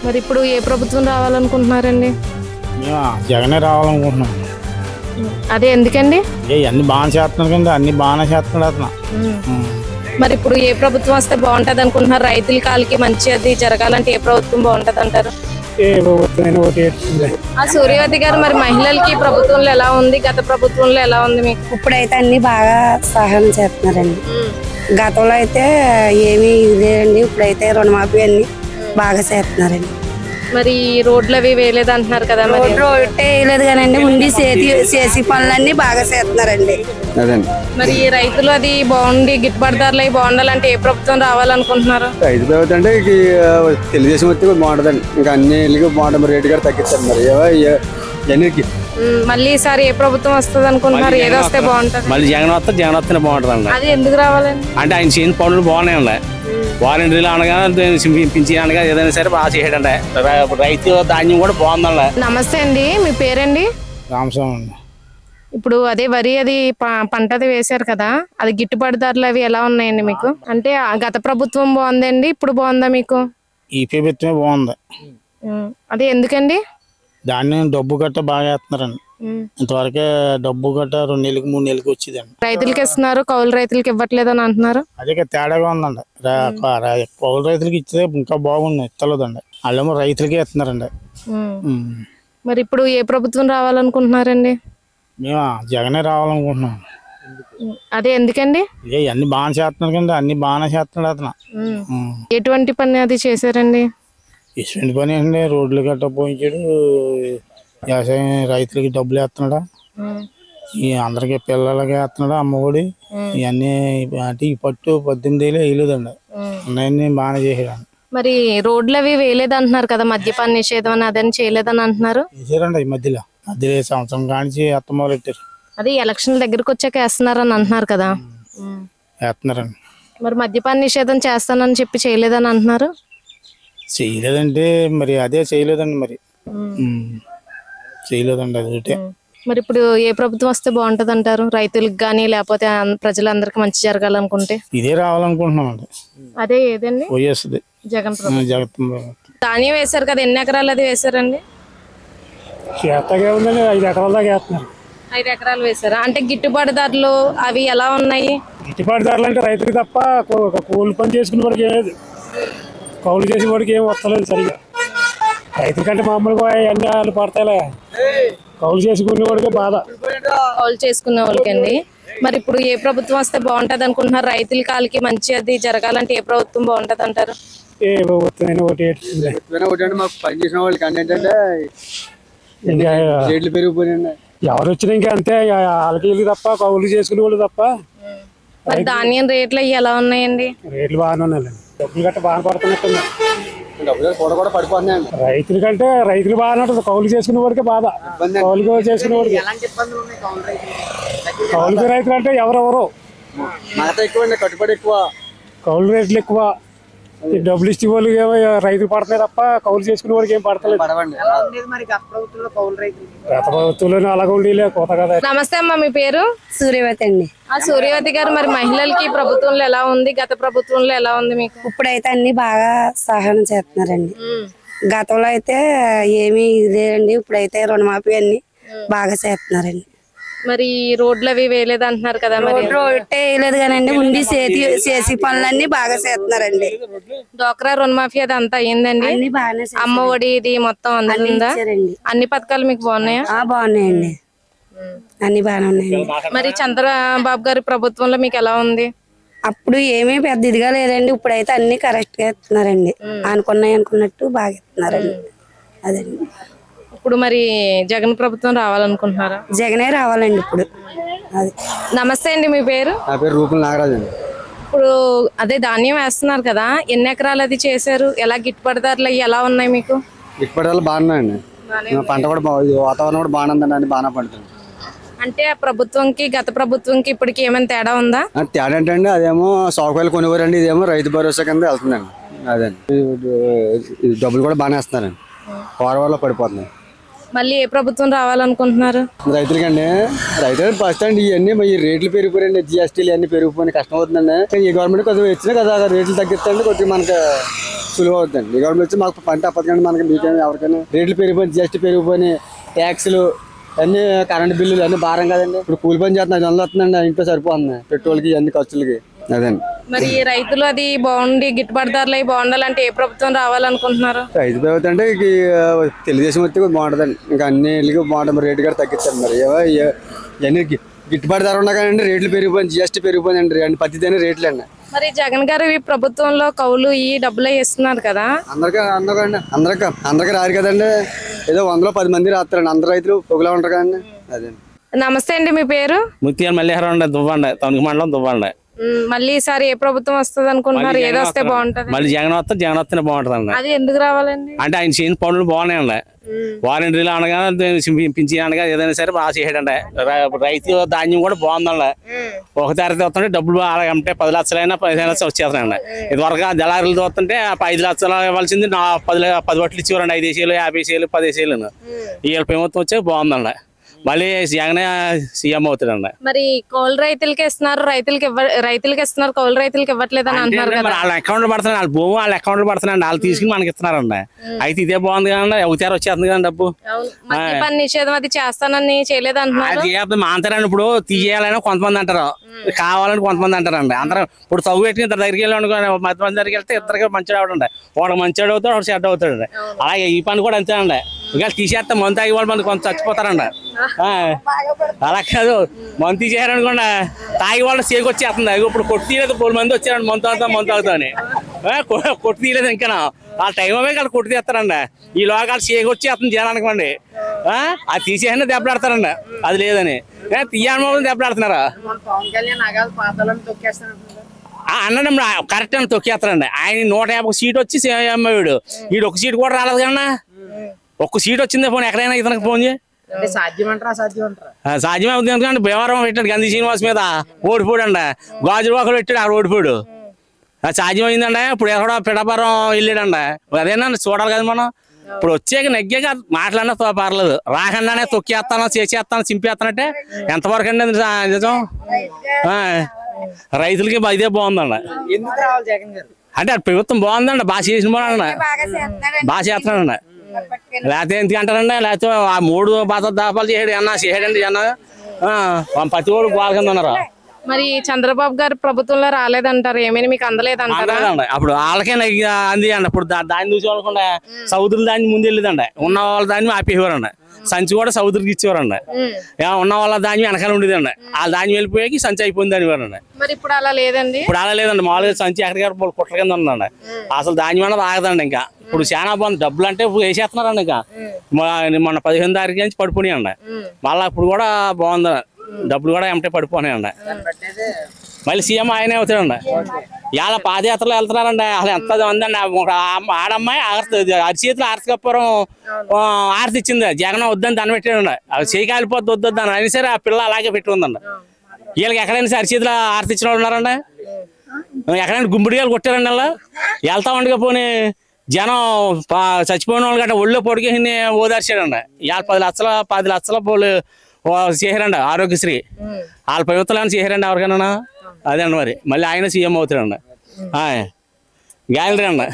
మరి ఇప్పుడు ఏ ప్రభుత్వం రావాలనుకుంటున్నారండి? జగనే రావాలనుకుంటున్నాం. అదే ఎందుకండి? అన్ని బాగా చేస్తున్నారు కండి, అన్ని బాగానే చేస్తున్నాడు అతను. మరి ఇప్పుడు ఏ ప్రభుత్వం వస్తే బాగుంటది అనుకుంటున్నారు? రైతుల కాలకి మంచి అది జరగాలంటే ఏ ప్రభుత్వం బాగుంటది అంటారు? ఆ సూర్యవతి గారు, మరి మహిళలకి ప్రభుత్వంలో ఎలా ఉంది, గత ప్రభుత్వంలో ఎలా ఉంది మీకు? ఇప్పుడైతే అన్ని బాగా సహాయం చేస్తున్నారండి. గతంలో అయితే ఏమీ ఇదేండి, ఇప్పుడైతే రుణమాఫీ అన్ని బాగా చేస్తున్నారండి. మరి రోడ్లు అవి వేయలేదు అంటున్నారు కదా? మరి రోడ్డు వేయలేదు కానండి, ఉండి చేసి పనులన్నీ బాగా చేస్తున్నారండి. మరి రైతులు అది బాగుండి గిట్టుబాటు ధరలు అవి బాగుండాలంటే ఏ ప్రభుత్వం రావాలనుకుంటున్నారు? రైతు ప్రభుత్వం అంటే తెలుగుదేశం వస్తే బాగుంటుందండి. ఇంకా అన్ని బాగుంటుంది, రేటు గారు తగ్గిస్తారు. మరి మళ్ళీ ఈసారి ఏ ప్రభుత్వం వస్తుంది అనుకుంటున్నారు? ఏదో వస్తే బాగుంటుంది. మళ్ళీ జగన్ వస్తేనే బాగుంటుంది. అది ఎందుకు రావాలండి? అంటే ఆయన చేసిన పనులు బాగున్నాయి. వాలంటీర్లు అనగా పింఛన్ అనగా ఏదైనా సరే బాగా చేయడండి. రైతు ధాన్యం కూడా బాగుందండి. నమస్తే అండి, మీ పేరండి? రామస్వామి. ఇప్పుడు అదే వరి అది పంట అది వేశారు కదా, అది గిట్టుబాటు ధరలు అవి ఎలా ఉన్నాయండి మీకు? అంటే గత ప్రభుత్వం బాగుందండి, ఇప్పుడు బాగుందా మీకు? ఈ ప్రభుత్వమే బాగుంది. అదే ఎందుకండి? దాన్ని డబ్బు గట్ట బాగా వేస్తున్నారండి. ఇంతవరకే డబ్బు గట్ట 2 నెలలకు 3 నెలలకు వచ్చేదండి. రైతులకి ఇస్తున్నారు, కౌలు రైతులకి ఇవ్వట్లేదు అని అంటున్నారు. అదే తేడాగా ఉందండి. కౌలు రైతులకి ఇచ్చే ఇంకా బాగుంది, ఇస్తలేదండి. వాళ్ళేమో రైతులకే ఇస్తున్నారండి. మరి ఇప్పుడు ఏ ప్రభుత్వం రావాలనుకుంటున్నారండి? మేము జగనే రావాలనుకుంటున్నాం. అదే ఎందుకండి? అన్ని బాగా చేస్తున్నారు కండి, అన్ని బాగానే చేస్తున్నాడు అతను. ఎటువంటి పని అది చేశారండి? ఎటువంటి పని అండి, రోడ్లు గట్ట పోయించాడు, వ్యవసాయం రైతులకి డబ్బులు వేస్తున్నాడా, అందరికి పిల్లలకి వేస్తున్నాడు, అమ్మఒడి ఇవన్నీ. అంటే ఈ పట్టు 18 ఏళ్ళు వేయలేదండి, అన్నీ బాగానే చేసాడు. మరి రోడ్లు అవి వేయలేదు అంటున్నారు కదా, మద్యపాన నిషేధం అని అదని చేయలేదని అంటున్నారు. వేసారండి ఈ మధ్యలో సంవత్సరం కానించి ఎత్త మొదలెట్టారు. అది ఎలక్షన్ల దగ్గరకు వచ్చాక వేస్తున్నారని అంటున్నారు కదా. వేస్తున్నారండి. మరి మద్యపాన నిషేధం చేస్తానని చెప్పి చేయలేదని అంటున్నారు. చేయలేదంటే మరి అదే చేయలేదండి, మరి చేయలేదండి అది. మరి ఇప్పుడు ఏ ప్రభుత్వం వస్తే బాగుంటది అంటారు? రైతులకు గానీ లేకపోతే ప్రజలందరికి మంచి జరగాలనుకుంటే ఇదే రావాలనుకుంటున్నాం అండి. అదే ఏదండి? వైఎస్ది జగన్ ప్రభుత్వం. ధాన్యం వేశారు కదా, ఎన్ని ఎకరాలు అది వేశారండి? 5 ఎకరాల దాకా వేస్తున్నారు. 5 ఎకరాలు వేశారా? అంటే గిట్టుబాటు ధరలు అవి ఎలా ఉన్నాయి? గిట్టుబాటు ధరలు అంటే రైతుకి తప్ప కూలి పని చేసుకునే వాడికి ఏది, కౌలు చేసే వాడికి ఏం వస్తలేదు సరిగా. రైతుల కంటే మామూలుగా అన్ని వాళ్ళు పడతాయిలే, కౌలు చేసుకునే వాడికి బాధ. కౌలు చేసుకునే వాళ్ళకండి. మరి ఇప్పుడు ఏ ప్రభుత్వం వస్తే బాగుంటది అనుకుంటున్నారు? రైతుల కాలకి మంచి అది జరగాలంటే ఏ ప్రభుత్వం బాగుంటది అంటారు? ఏ ప్రభుత్వం ఒకటి మాకు పని చేసిన వాళ్ళకి ఏంటంటే రేట్లు పెరిగిపోయినాయి. ఎవరు వచ్చినా ఇంకా అంతే, వాళ్ళకి తప్ప కౌలు చేసుకునే వాళ్ళు తప్ప. మరి ధాన్యం రేట్లు అవి ఎలా ఉన్నాయండి? రేట్లు బాగానే ఉన్నాయండి, డబ్బులు గట్ట బాగా పడుతున్నట్టున్నాయి. కూడా పడిపోతున్నాయండి. రైతుల కంటే రైతులు బాగానే ఉంటుంది, కౌలు చేసుకునే వాడికి బాధ. కౌలు చేసుకునే వాడికి, కౌలు రైతులు అంటే ఎవరెవరు కట్టుబడి ఎక్కువ, కౌలు రేట్లు ఎక్కువ, డబ్బులు ఇచ్చే వాళ్ళు రైతులు పడుతున్నాయి తప్ప కౌలు చేసుకునే వాడికి ఏం పడతలేదు. గత ప్రభుత్వంలోనే అలాగ ఉండేలే కోత కదా. నమస్తే అమ్మా, మీ పేరు? సూర్యవతి అండి. ఆ సూర్యవతి గారు, మరి మహిళలకి ప్రభుత్వంలో ఎలా ఉంది, గత ప్రభుత్వంలో ఎలా ఉంది మీకు? ఇప్పుడైతే అన్ని బాగా సహాయం చేస్తున్నారండి. గతంలో అయితే ఏమీ ఇదేండి, ఇప్పుడైతే రుణమాఫీ అన్ని బాగా చేస్తున్నారండి. మరి రోడ్లు అవి వేయలేదు అంటున్నారు కదా? మరి రోడ్డు వేయలేదు కానండి, ఉండి చేసి పనులన్నీ బాగా చేస్తున్నారండి. డ్వాక్రా రుణమాఫీ అది అంతా అయ్యిందండి? అన్ని బాగానే, అమ్మ ఒడి ఇది మొత్తం అందుందా? అన్ని పథకాలు మీకు బాగున్నాయా? బాగున్నాయండి, అన్ని బాగానే ఉన్నాయండి. మరి చంద్రబాబు గారి ప్రభుత్వంలో మీకు ఎలా ఉంది? అప్పుడు ఏమీ పెద్ద ఇదిగా లేదండి, ఇప్పుడైతే అన్ని కరెక్ట్ గా ఇస్తున్నారండి. అనుకున్నట్టు బాగా ఇస్తున్నారండి. అదండి. ఇప్పుడు మరి జగన్ ప్రభుత్వం రావాలనుకుంటున్నారా? జగనే రావాలండి ఇప్పుడు. అది. నమస్తే అండి, మీ పేరు? నా పేరు రూపుల్ నాగరాజు అండి. ఇప్పుడు అదే ధాన్యం వేస్తున్నారు కదా, ఎన్ని ఎకరాలు అది చేశారు? ఎలా గిట్టుబాటు ధరలు ఎలా ఉన్నాయి మీకు? గిట్టుబాటు ధరలు బాగున్నాయండి, పంట కూడా వాతావరణం కూడా బాగానే ఉందండి, అన్ని బాగానే పడుతుంది. అంటే ఆ ప్రభుత్వంకి గత ప్రభుత్వంకి ఇప్పటికి ఏమైనా తేడా ఉందా? తేడా ఏంటండి, అదేమో సౌకర్యాలు కొనేవారండి, ఇదేమో రైతు భరోసా కింద వెళ్తుందండి. అదండి, డబ్బులు కూడా బాగానే వేస్తున్నారండి, కోరవల్లో పడిపోతున్నాయి. మళ్ళీ ఏ ప్రభుత్వం రావాలనుకుంటున్నారు? రైతులకండి, రైతులు ఫస్ట్ అండి ఇవన్నీ ఈ రేట్లు పెరిగిపోయాయండి, జిఎస్టీలు అన్ని పెరిగిపోయి కష్టం అవుతుందండి. ఈ గవర్నమెంట్ కొద్దిగా వచ్చినా కదా రేట్లు తగ్గిస్తాండి, కొద్దిగా మనకు సులువు అవుతుందండి. ఈ గవర్నమెంట్ వచ్చి మాకు పంట తప్పదు కానీ మనకి మీకైనా ఎవరికైనా రేట్లు పెరిగిపోయి జిఎస్టీ పెరిగిపోయి ట్యాక్సులు అన్ని కరెంట్ బిల్లులు అన్ని భారం కదండి. ఇప్పుడు కూలి పని చేస్తున్నా 500 వస్తుందండి, ఇంట్లో సరిపోతుంది పెట్రోల్కి అన్ని ఖర్చులకి. అదండి మరి రైతులు అది బాగుండి గిట్టుబాటు ధరలు అవి బాగుండాలంటే ఏ ప్రభుత్వం రావాలనుకుంటున్నారు? రైతు ప్రభుత్వం అంటే తెలుగుదేశం వస్తే బాగుంటుందండి. ఇంకా అన్ని బాగుంటుంది. రేటు కూడా తగ్గిస్తారు. మరి ఇవన్నీ గిట్టుబాటు ధర ఉన్నా కానీ రేట్లు పెరిగిపోయింది, జిఎస్టీ పెరిగిపోయిందండి. అన్ని పత్తితేనే రేట్లు అండి. మరి జగన్ గారు ఈ ప్రభుత్వంలో కౌలు ఈ డబ్బులు ఇస్తున్నారు కదా, అందరికీ రారు కదండి. ఏదో 100లో 10 మంది రాస్తారండి. అందరు రైతులు ఒకలా ఉంటారు కదండి. అదే. నమస్తే అండి, మీ పేరు? ముత్యాల మల్లేశ్వరం అండి, దువ్వండి, తణుకు మండలం దువ్వండి. మళ్ళీ ఈసారి ఏ ప్రభుత్వం వస్తుంది అనుకుంటున్నారు? ఏదో వస్తే బాగుంటది? మళ్ళీ జగన్ వస్తేనే బాగుంటది. అది ఎందుకు రావాలండి? అంటే ఆయన చేసిన పనులు బాగున్నాయండి. వాలంటీర్లు అనగా పింఛన్ అనగా ఏదైనా సరే బాగా చేయడండి. రైతు ధాన్యం కూడా బాగుందండి. ఒక తారీఖు వస్తుంటే డబ్బులు అంటే 10 లక్షలైనా 15 లక్షలు వచ్చేస్తాయండి. ఇదివరకు దళారులు చూస్తుంటే 5 లక్షలు ఇవ్వాల్సింది 10 బట్టలు ఇచ్చేవారండి. 5 వేలు 50 వేలు 10 వేలు. ఈ ప్రభుత్వం వచ్చే బాగుందండి. మళ్ళీ జగనే సీఎం అవుతాడండి. మరి కౌలు రైతులకి ఇస్తున్నారు, రైతులకి ఇస్తున్నారు, కౌలు రైతులకి ఇవ్వట్లేదు అని అంటున్నారు కదా. వాళ్ళ అకౌంట్లు పడుతున్నాయి, వాళ్ళ భూమి వాళ్ళ అకౌంట్లు పడుతున్నాయండి. వాళ్ళు తీసుకుని మనకి ఇస్తున్నారండి. అయితే ఇదే బాగుంది కదండి, ఒకసారి వచ్చేస్తుంది కదండి డబ్బు. మద్యపాన నిషేధం అది చేస్తానని చేయలేదు అంటున్నారు. అది మాంతారండి. ఇప్పుడు తీయాలని కొంతమంది అంటారు, కావాలని కొంతమంది అంటారండి. అందరం ఇప్పుడు తగ్గు పెట్టి ఇద్దరు దగ్గరికి వెళ్ళి అనుకోండి, మధ్య మంది దగ్గరికి వెళ్తే ఇద్దరికి మంచిగా అవడండి. ఒకటి మంచివాడు అవుతాడు, ఒకటి చెడ్డ అవుతాడండి. అలాగే ఈ పని కూడా అంతేనండి. ఇవాళ తీసేస్తే మందు తాగి వాళ్ళు కొంత చచ్చిపోతారండి. అలా కాదు, మందు తీసేయారనుకోండి తాగి వాళ్ళు సేకొచ్చేస్తుంది. ఇప్పుడు కొట్టు తీయలేదు, 4 మంది వచ్చారండి మందు తాగుతా అని. కొట్టు తీయలేదు ఇంకా వాళ్ళ టైం అవే వాళ్ళు కొట్టు తీస్తారండి. ఈ లోకాలు సేకొచ్చేస్తుంది జనానికోండి. అది తీసేయని దెబ్బలాడతారండి, అది లేదని. తీయాలని దెబ్బలాడుతున్నారా అన్నాడు. కరెక్ట్ అని తొక్కేస్తారండి. ఆయన 150 సీట్ వచ్చి అమ్మాడు, వీడు 1 సీట్ కూడా రాలేదు కన్నా. 1 సీట్ వచ్చింది ఫోన్ ఎక్కడైనా ఇతనికి ఫోన్ చేయి. సాధ్యమే అవుతుంది. ఎందుకంటే భీమవరం పెట్టాడు గంధి శ్రీనివాస్ మీద ఓడిపోడు అండి. గాజువాకలు పెట్టాడు, ఆ ఓడిపోడు. అది సాధ్యమైందండి. ఇప్పుడు ఎక్కడో పిఠాపురం వెళ్ళాడండి. అదేనా చూడాలి కదా మనం. ఇప్పుడు వచ్చాక నెగ్గాక మాట్లాడినా పర్లేదు, రాకుండానే తొక్కేస్తాను, చేసేస్తాను, చింపేస్తానంటే ఎంతవరకు అండి నిజం? రైతులకి ఇదే బాగుందండి. అంటే ప్రభుత్వం బాగుందండి, బాగా చేసిన బాగుందండి, బాగా చేస్తున్నాడండి. లేకపోతే ఎందుకంటారండి, లేకపోతే ఆ 3 దాపాలు చేయడండి జన ప్రతి ఒడు బాగా కింద ఉన్నారు. మరి చంద్రబాబు గారు ప్రభుత్వంలో రాలేదంటారు, ఏమైనా మీకు అందలేదంటారా? అప్పుడు వాళ్ళకే అంది అండి. ఇప్పుడు దాన్ని చూసుకోవాలకుండా సౌదరులు దాన్ని ముందు వెళ్ళేదండి. ఉన్న వాళ్ళ దాన్ని ఆపేవారండి. సంచి కూడా సౌదరికి ఇచ్చేవారండి. ఉన్న వాళ్ళ ధాన్యం వెనకాల ఉండేదండి. ఆ ధాన్యం వెళ్ళిపోయాక సంచి అయిపోయింది అనివారండి. మరి ఇప్పుడు అలా లేదండి. ఇప్పుడు అలా లేదండి. మామూలుగా సంచి ఎక్కడికి కుట్ర కింద ఉందండి. అసలు ధాన్యం అనేది ఆగదండి. ఇంకా ఇప్పుడు చాలా బాగుంది. డబ్బులు అంటే ఇప్పుడు వేసేస్తున్నారండి. ఇంకా మొన్న 15 తారీఖు నుంచి పడిపోయినాయండి. మళ్ళీ ఇప్పుడు కూడా బాగుంది, డబ్బులు కూడా ఏమంటే పడిపోయినాయండి. మళ్ళీ సీఎం ఆయనే అవుతాడండి. ఇలా పాదయాత్రలో వెళ్తున్నారండి. అసలు ఎంత ఉందండి. ఆడమ్మాయి అరిచేతులు ఆర్తి కప్పురం ఆర్తి ఇచ్చింది. జగన్ వద్దని దాన్ని పెట్టాడండి. అది చేయి కాలిపోద్ది వద్దని అయినా సరే ఆ పిల్ల అలాగే పెట్టుకుందండి. వీళ్ళకి ఎక్కడైనా సరే అరిచేతులు ఆర్తి ఇచ్చిన వాళ్ళు ఉన్నారండి. ఎక్కడైనా గుంపుడిగాలు కొట్టారండి. అలా వెళ్తా ఉండగా పోనీ జనం చచ్చిపోయిన వాళ్ళు గట్రా ఒళ్ళో పొడికేసి ఓదార్చాడండి. ఇవాళ 10 లక్షల పోలు చేశారండి ఆరోగ్యశ్రీ. వాళ్ళ ప్రభుత్వాలు చేశారండి ఎవరికైనా. అదే అండి. మరి మళ్ళీ ఆయన సీఎం అవుతాడండి. గ్యాలరీ అండి.